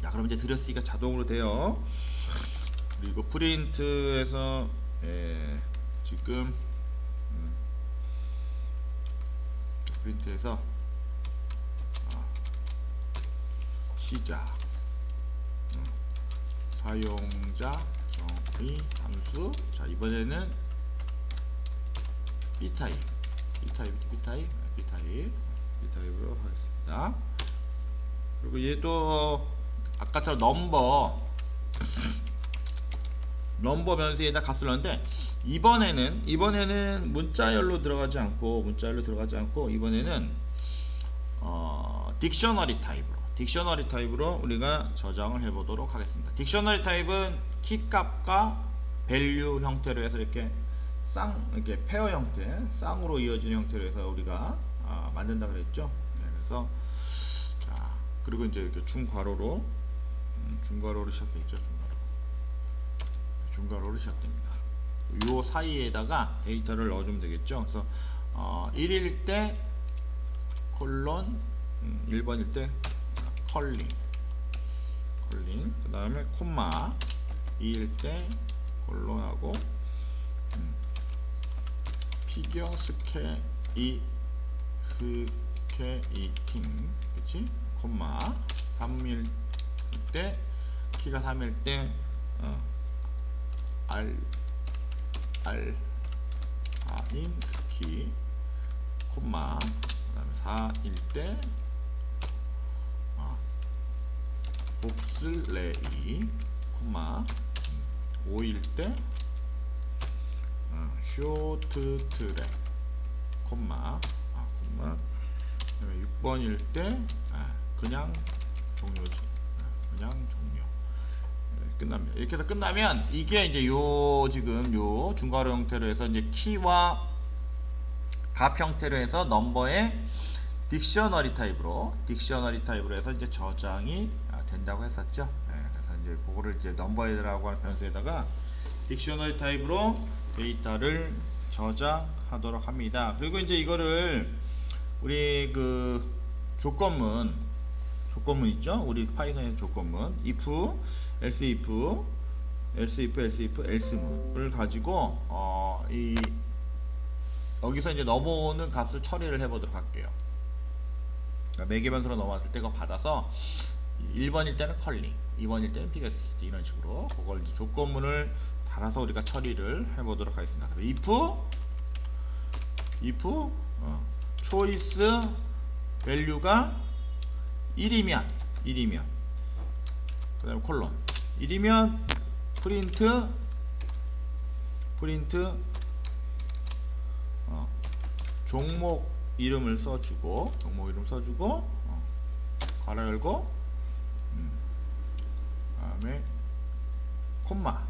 자, 그럼 이제 들였으니까 자동으로 돼요. 그리고 프린트에서 지금 프린트에서 시작 사용자 정의 함수. 자, 이번에는 B 타입으로 하겠습니다. 그리고 얘도 아까처럼 넘버 변수에다 값을 넣는데 이번에는 문자열로 들어가지 않고 이번에는 딕셔너리 타입으로 우리가 저장을 해보도록 하겠습니다. 딕셔너리 타입은 키값과 밸류 형태로 해서 이렇게 페어 형태, 쌍으로 이어지는 형태로 해서 우리가 만든다 그랬죠. 그래서 자, 그리고 이제 이렇게 중괄호로 시작했죠. 중괄호로 시작됩니다. 요 사이에다가 데이터를 넣어주면 되겠죠. 그래서 1일 때 콜론 1번일 때 컬링 그 다음에 콤마 2일 때 콜론하고 피겨 스케이팅 그치? 콤마 3일 때 키가 3일 때 인 스키 콤마 그 다음에 4일 때 봅슬레이 콤마 5일 때 쇼트트랙 콤마 콤마 그다음에 6번일 때 그냥 종료지. 그냥 종료. 끝납니다. 이렇게 해서 끝나면 이게 이제 지금 중괄호 형태로 해서 이제 키와 값 형태로 해서 넘버의 딕셔너리 타입으로 해서 이제 저장이 된다고 했었죠. 그래서 이제 그거를 이제 넘버헤드라고 하는 변수에다가 딕셔너리 타입으로 데이터를 저장하도록 합니다. 그리고 이제 이거를 우리 그 조건문 있죠? 우리 파이썬의 조건문 if, else if, else문을 가지고 여기서 이제 넘어오는 값을 처리를 해보도록 할게요. 그러니까 매개 변수로 넘어왔을 때 그거 받아서 1번일 때는 컬링, 2번일 때는 비거스티티 이런 식으로 그걸 이제 조건문을 달아서 우리가 처리를 해보도록 하겠습니다. 그래서 if choice value가 1이면 그 다음에 콜론 1이면 프린트 종목 이름을 써주고 괄호 열고 다음에 콤마.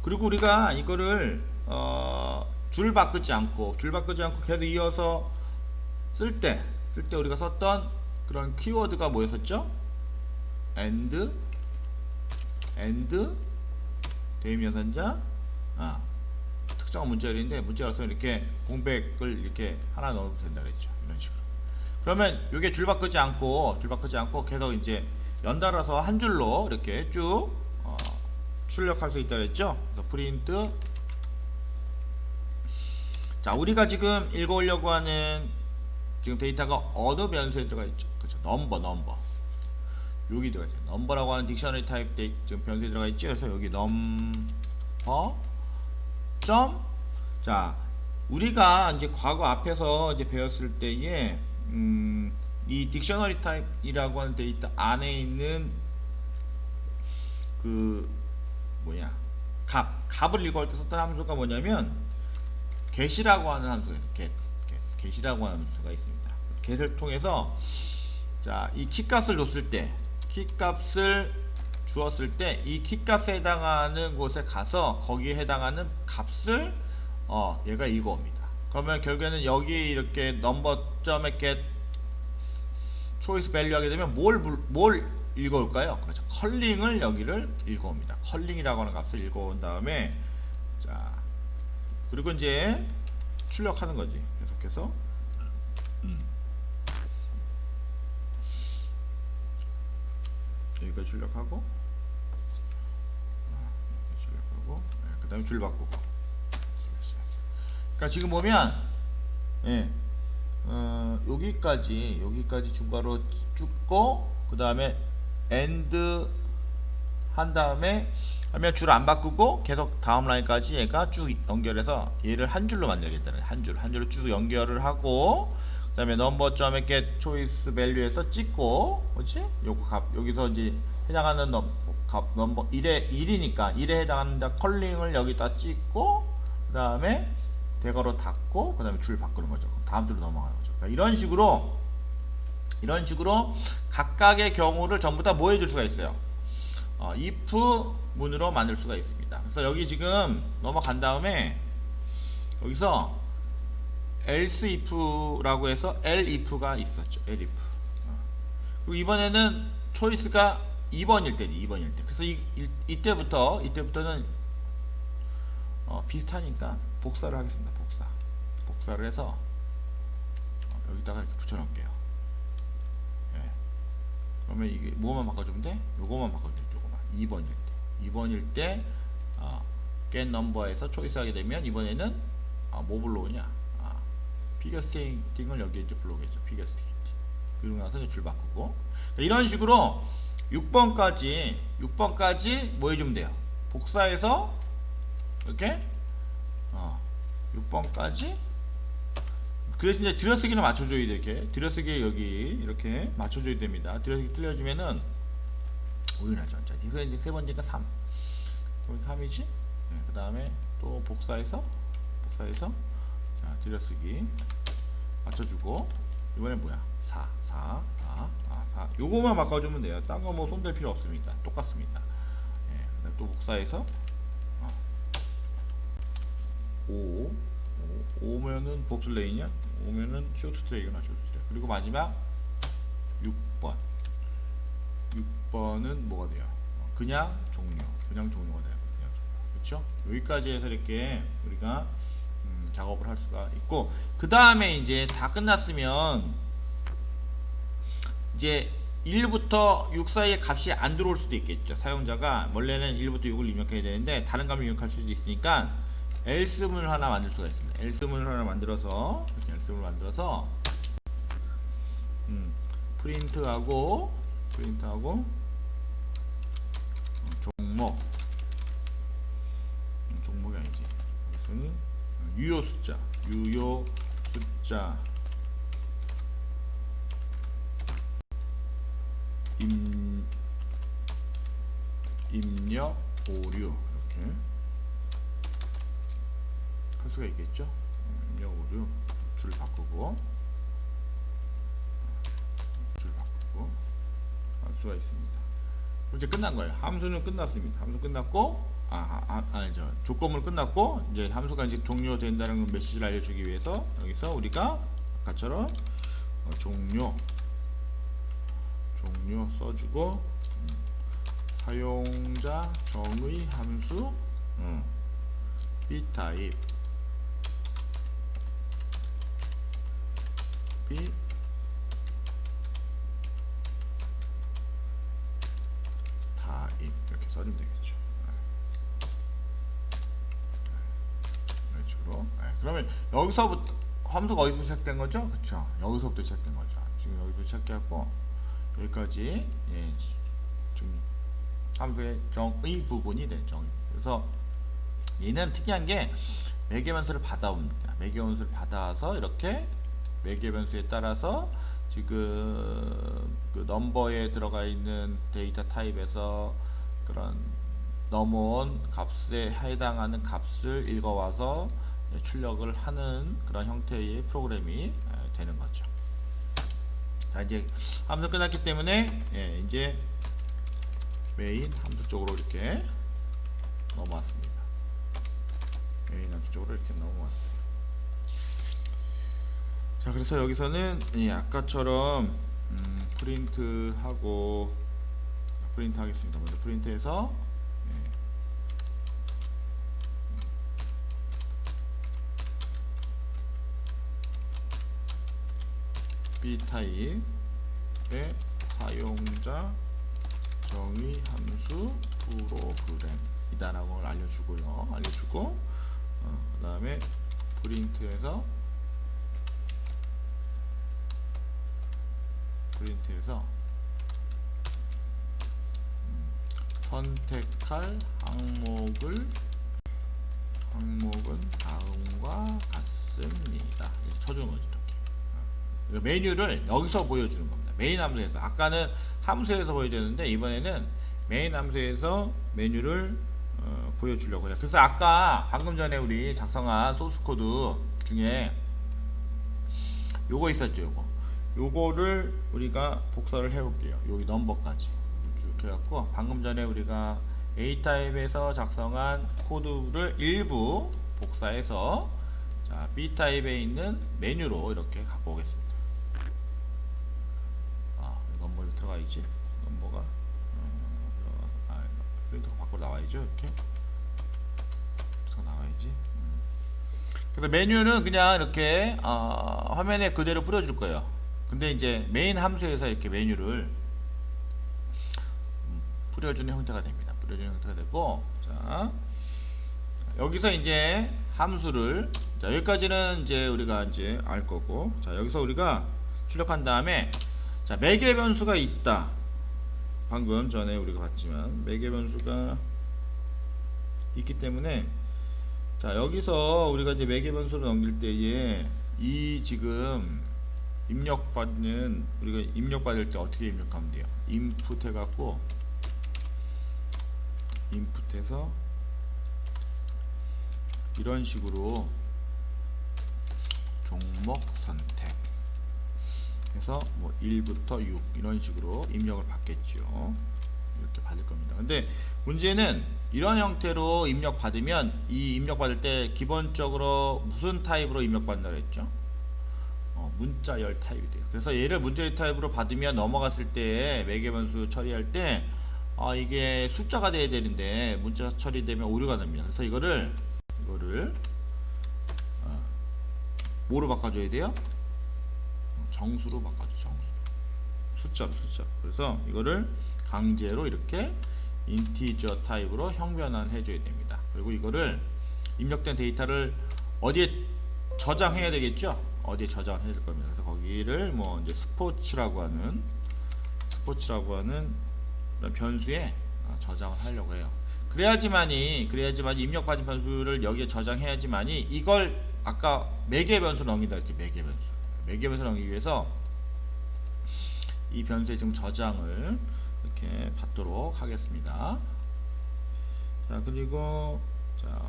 그리고 우리가 이거를 줄 바꾸지 않고 계속 이어서 쓸 때 우리가 썼던 그런 키워드가 뭐였었죠? and 대입연산자 특정한 문자열인데 문자열에서 이렇게 공백을 이렇게 하나 넣어도 된다 그랬죠. 이런 식으로. 그러면 이게 줄 바꾸지 않고 계속 이제 연달아서 한 줄로 이렇게 쭉 출력할 수 있다 그랬죠. 그래서 프린트. 자, 우리가 지금 읽어오려고 하는 지금 데이터가 어느 변수에 들어가 있죠? 그렇죠. 넘버. 여기 들어가 있죠. 넘버라고 하는 딕셔너리 타입 지금 변수에 들어가 있죠. 그래서 여기 넘버 점. 자, 우리가 이제 과거 앞에서 이제 배웠을 때에 이 딕셔너리 타입이라고 하는 데이터 안에 있는 그 값을 읽어올 때 썼던 함수가 뭐냐면 get이라고 하는 함수가 있어요. get이라고 하는 함수가 있습니다. get을 통해서 자, 이 키값을 줬을 때 주었을 때 이 키값에 해당하는 곳에 가서 거기에 해당하는 값을 얘가 읽어옵니다. 그러면 결국에는 여기 이렇게 넘버점에 get choice value 하게 되면 뭘 읽어올까요? 그렇죠. 컬링을 여기를 읽어옵니다. 컬링이라고 하는 값을 읽어온 다음에 자, 그리고 이제 출력하는 거지. 계속해서 여기까지 출력하고 그 다음에 줄 바꾸고. 그러니까 지금 보면 여기까지 중괄호 찍고 그 다음에 end 한 다음에 하면 줄 안 바꾸고 계속 다음 라인까지 얘가 쭉 연결해서 얘를 한 줄로 만들겠다는 한 줄로 쭉 연결을 하고 그 다음에 넘버점에 get choice value에서 찍고 그렇지? 요거 값 여기서 이제 해당하는 넘버 1이니까 1에 해당하는 컬링을 여기다 찍고 그 다음에 대괄호 닫고 그 다음에 줄 바꾸는 거죠. 그럼 다음 줄로 넘어가는 거죠. 그러니까 이런 식으로 각각의 경우를 전부 다 뭐 해줄 수가 있어요. if 문으로 만들 수가 있습니다. 그래서 여기 지금 넘어간 다음에 여기서 else if라고 해서 elif가 있었죠. elif. 그리고 이번에는 choice가 2번일 때지. 그래서 이때부터는 비슷하니까 복사를 하겠습니다. 복사를 해서 여기다가 이렇게 붙여놓을게요. 그러면 이게 뭐만 바꿔주면 돼? 요거만 바꿔주면 돼. 요거만 2번일 때 get number에서 초이스 하게 되면 이번에는 뭐 불러오냐? 비거스팅을 여기에 이제 불러오겠죠. 비거스팅. 그리고 나서 이제 줄 바꾸고 이런 식으로 6번까지 뭐 해주면 돼요? 복사해서 이렇게 6번까지 그 대신 이제 들여쓰기는 맞춰줘야 돼. 이렇게 들여쓰기 여기 이렇게 맞춰줘야 됩니다. 들여쓰기 틀려주면은 오류나죠. 자, 이거 이제 세 번째가 3. 그럼 3이지? 네, 그 다음에 또 복사해서 자, 들여쓰기 맞춰주고 이번엔 뭐야? 4. 요거만 바꿔주면 돼요. 딴 거 뭐 손댈 필요 없습니다. 똑같습니다. 예, 그다음에 또 복사해서 5면은 봅슬레이냐? 5면은 쇼트트레이구나. 그리고 마지막 6번은 뭐가 돼요? 그냥 종료가 돼요. 그렇죠? 여기까지 해서 이렇게 우리가 작업을 할 수가 있고, 그 다음에 이제 다 끝났으면 이제 1부터 6 사이에 값이 안 들어올 수도 있겠죠. 사용자가 원래는 1부터 6을 입력해야 되는데 다른 값을 입력할 수도 있으니까 else문을 하나 만들 수가 있습니다. else문을 하나 만들어서 프린트하고 종목이 아니지. 무슨 유효 숫자 입력 오류 이렇게 할 수가 있겠죠. 입력 오류 줄 바꾸고 할 수가 있습니다. 이제 끝난 거예요. 함수는 끝났습니다. 함수 끝났고 아니죠. 조건물 끝났고 이제 함수가 이제 종료된다는 메시지를 알려주기 위해서 여기서 우리가 아까처럼 종료 써주고 사용자 정의 함수 b타입 이렇게 써주면 되겠죠. 이런 식으로. 그러면 여기서부터 함수가 어디서 시작된 거죠? 그쵸? 여기서부터 시작된 거죠. 지금 여기서 시작해갖고 여기까지 지금 함수의 정의 부분이 되죠. 그래서 얘는 특이한 게 매개변수를 받아옵니다. 매개변수를 받아서 이렇게 매개변수에 따라서 지금 그 넘버에 들어가 있는 데이터 타입에서 그런 넘어온 값에 해당하는 값을 읽어와서 출력을 하는 그런 형태의 프로그램이 되는 거죠. 자, 이제 함수 끝났기 때문에 이제 메인 함수 쪽으로 이렇게 넘어왔습니다. 메인 함수 쪽으로 이렇게 넘어왔어요. 자, 그래서 여기서는 아까처럼 프린트 하겠습니다. 먼저 프린트해서 b타입의 사용자 정의 함수 프로그램이다라고 알려주고 그 다음에 프린트해서 선택할 항목은 다음과 같습니다. 이렇게 쳐주는 거죠. 이렇게 메뉴를 여기서 보여주는 겁니다. 메인 함수에서. 아까는 함수에서 보여줬는데 이번에는 메인 함수에서 메뉴를 보여주려고 해요. 그래서 아까 방금 전에 우리 작성한 소스 코드 중에 요거 있었죠. 요거를 우리가 복사를 해볼게요. 여기 넘버까지 쭉 해갖고 방금 전에 우리가 A타입에서 작성한 코드를 일부 복사해서 자, B타입에 있는 메뉴로 이렇게 갖고 오겠습니다. 넘버에 들어가야지. 넘버가 프린터가 밖으로 나와야죠. 이렇게 나와야지. 그래서 메뉴는 그냥 이렇게 화면에 그대로 뿌려줄 거예요. 근데 이제 메인 함수에서 이렇게 메뉴를 뿌려주는 형태가 됩니다. 뿌려주는 형태가 되고, 자, 여기서 이제 함수를, 자, 여기까지는 이제 우리가 이제 알 거고, 자, 여기서 우리가 출력한 다음에, 자, 매개 변수가 있다. 방금 전에 우리가 봤지만, 매개 변수가 있기 때문에, 자, 여기서 우리가 이제 매개 변수를 넘길 때에, 이 지금, 우리가 입력받을 때 어떻게 입력하면 돼요? 인풋 해갖고 인풋해서 이런 식으로 종목 선택 해서 뭐 1부터 6 이런 식으로 입력을 받겠죠. 이렇게 받을 겁니다. 근데 문제는 이런 형태로 입력 받으면 이 입력 받을 때 기본적으로 무슨 타입으로 입력 받는다 그랬죠? 문자열 타입이 돼요. 그래서 얘를 문자열 타입으로 받으면 넘어갔을 때 매개변수 처리할 때 이게 숫자가 돼야 되는데 문자 처리되면 오류가 납니다. 그래서 이거를 어, 뭐로 바꿔줘야 돼요? 정수로 바꿔줘. 정수로. 숫자. 그래서 이거를 강제로 이렇게 인티저 타입으로 형변환 해줘야 됩니다. 그리고 이거를 입력된 데이터를 어디에 저장해야 되겠죠? 어디에 저장을 해야 될 겁니다. 그래서 거기를 뭐 이제 스포츠라고 하는 그런 변수에 저장을 하려고 해요. 그래야지만이 입력받은 변수를 여기에 저장해야지만이 이걸 아까 매개 변수 넘긴다 그랬지. 매개 변수 넘기기 위해서 이 변수에 지금 저장을 이렇게 받도록 하겠습니다. 자, 그리고 자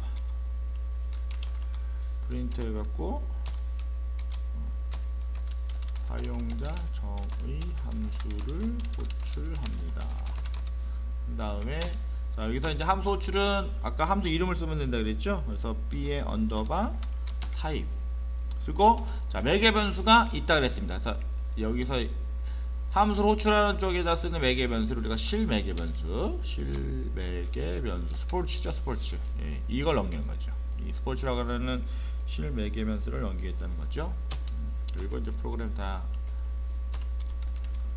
프린트 해갖고 사용자 정의 함수를 호출합니다. 그 다음에 자, 여기서 이제 함수 호출은 아까 함수 이름을 쓰면 된다 그랬죠. 그래서 b의 언더바 타입 쓰고, 자, 매개 변수가 있다 그랬습니다. 그래서 여기서 함수를 호출하는 쪽에다 쓰는 매개 변수를 우리가 실매개 변수, 스포츠죠. 예, 이걸 넘기는 거죠. 이 스포츠라고 하는 실매개 변수를 넘기겠다는 거죠. 그리고 이제 프로그램 다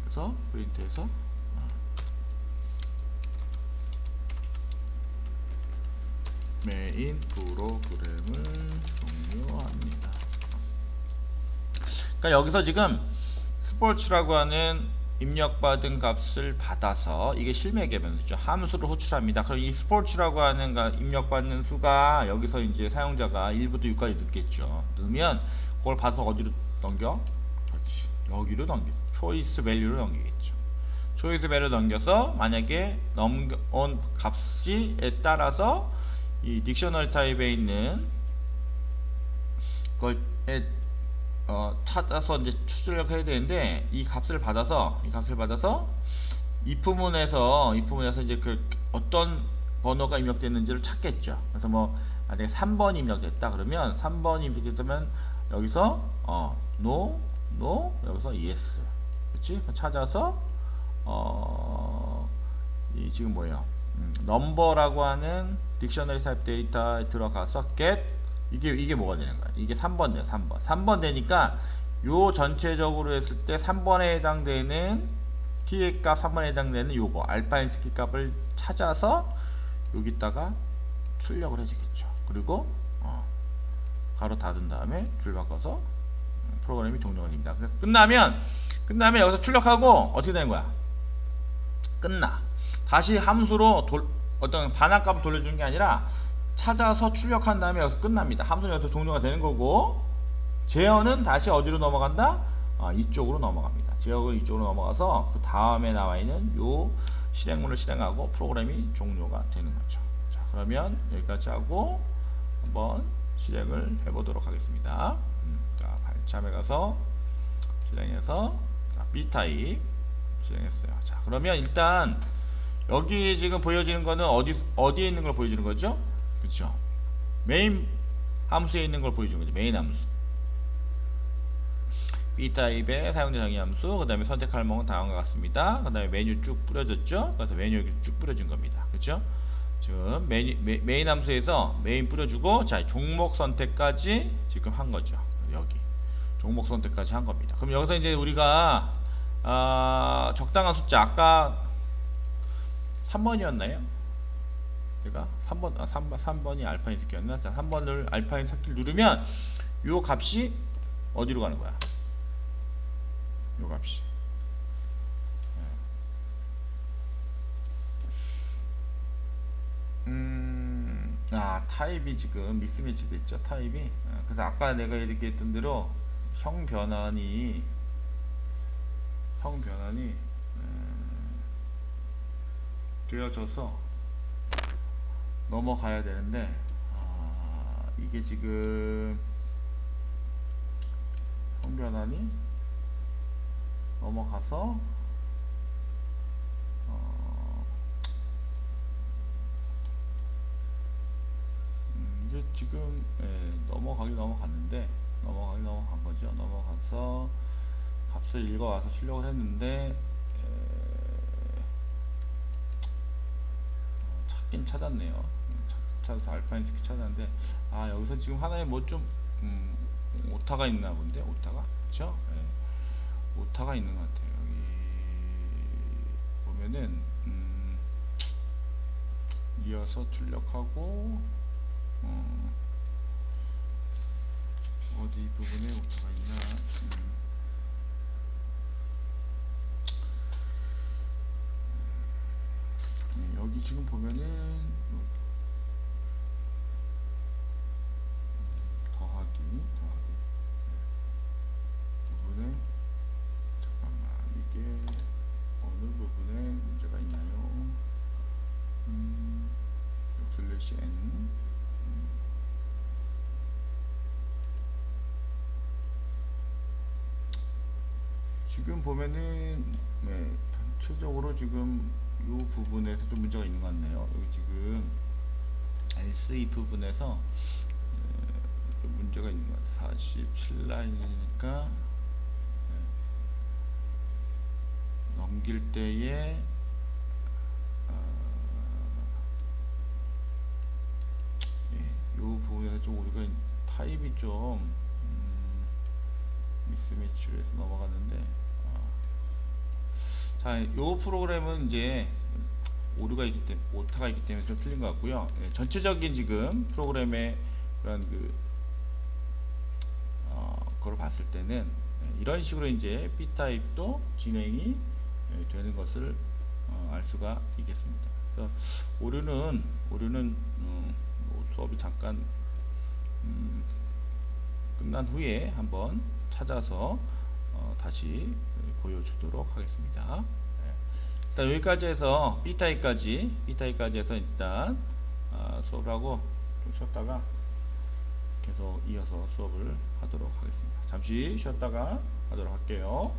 해서 프린트해서 메인 프로그램을 종료합니다. 그러니까 여기서 지금 스포츠라고 하는 입력받은 값을 받아서 이게 실매개 변수죠. 함수를 호출합니다. 그럼 이 스포츠라고 하는 입력받는 수가 여기서 이제 사용자가 1부터 6까지 넣겠죠. 넣으면 그걸 봐서 어디로 넘겨? 그렇지. 여기로 넘겨. 초이스 밸류로 넘기겠죠. 초이스 밸류 넘겨서 만약에 넘겨온 값에 따라서 이 딕셔너리 타입에 있는 걸 찾아서 이제 출력해야 되는데 이 값을 받아서 if문에서 이제 그 어떤 번호가 입력됐는지를 찾겠죠. 그래서 뭐 만약에 3번 입력됐다 그러면 3번 입력됐다면 여기서 no 여기서 yes, 그렇지? 찾아서 이 지금 뭐예요? 넘버라고 하는 딕셔너리 타입 데이터에 들어가서 get 이게 뭐가 되는 거야? 이게 3번 돼요. 3번 되니까 요 전체적으로 했을 때 3번에 해당되는 키의 값 3번에 해당되는 요거 알파인스키 값을 찾아서 여기다가 출력을 해주겠죠. 그리고 가로 닫은 다음에 줄 바꿔서 프로그램이 종료가 됩니다. 끝나면 여기서 출력하고 어떻게 되는 거야? 끝나. 다시 함수로 어떤 반환값을 돌려주는 게 아니라 찾아서 출력한 다음에 여기서 끝납니다. 함수는 여기서 종료가 되는 거고, 제어는 다시 어디로 넘어간다? 이쪽으로 넘어갑니다. 제어가 이쪽으로 넘어가서 그 다음에 나와 있는 요 실행문을 실행하고 프로그램이 종료가 되는 거죠. 자, 그러면 여기까지 하고 한번 실행을 해보도록 하겠습니다. 자, 발참에 가서 실행해서 B타입 실행했어요. 자, 그러면 일단 여기 지금 보여지는 거는 어디에 있는 걸 보여주는 거죠? 그렇죠. 메인 함수에 있는 걸 보여주는 거죠. 메인 함수. B타입의 사용자 정의 함수, 그 다음에 선택할 목은 다음과 같습니다. 그 다음에 메뉴 쭉 뿌려졌죠. 그래서 메뉴 여기 쭉 뿌려진 겁니다. 그렇죠? 지금 메인 함수에서 메인 뿌려주고, 자, 종목 선택까지 지금 한 거죠. 여기 종목 선택까지 한 겁니다. 그럼 여기서 이제 우리가 적당한 숫자, 아까 3번이었나요? 제가 3번이 알파인스키였나? 자, 3번을 알파인스키를 누르면 요 값이 어디로 가는 거야? 요 값이 타입이 지금 미스매치 됐죠. 타입이. 그래서 아까 내가 이렇게 했던 대로 형 변환이 되어져서 넘어가야 되는데 이게 지금 형 변환이 넘어가서 이제 지금 넘어갔는데 넘어간 거죠. 넘어가서 값을 읽어와서 출력을 했는데 찾긴 찾았네요. 찾아서 알파 인스키 찾았는데 여기서 지금 하나의 뭐 좀 오타가 있나 본데 오타가 그렇죠? 예. 오타가 있는 것 같아요. 여기 보면은 이어서 출력하고 어디 부분에 오타가 있나 여기 지금 보면은 더하기 부분에 잠깐만 이게 어느 부분에 문제가 있나요? 슬래시 n 지금 보면은 전체적으로 지금 이 부분에서 좀 문제가 있는 것 같네요. 여기 지금 else 이 부분에서 문제가 있는 것 같아요. 47라인이니까 넘길 때에 이 부분에서 좀 우리가 타입이 좀 미스매치로 해서 넘어갔는데 자, 이 프로그램은 이제 오류가 있기 때문에 오타가 있기 때문에 좀 틀린 것 같고요. 전체적인 지금 프로그램의 그런 그걸 봤을 때는 이런 식으로 이제 B 타입도 진행이 되는 것을 알 수가 있겠습니다. 그래서 오류는 수업이 잠깐 끝난 후에 한번 찾아서 다시 보여주도록 하겠습니다. 일단 여기까지 해서 B타입까지 해서 일단 수업을 하고 좀 쉬었다가 계속 이어서 수업을 하도록 하겠습니다. 잠시 쉬었다가 하도록 할게요.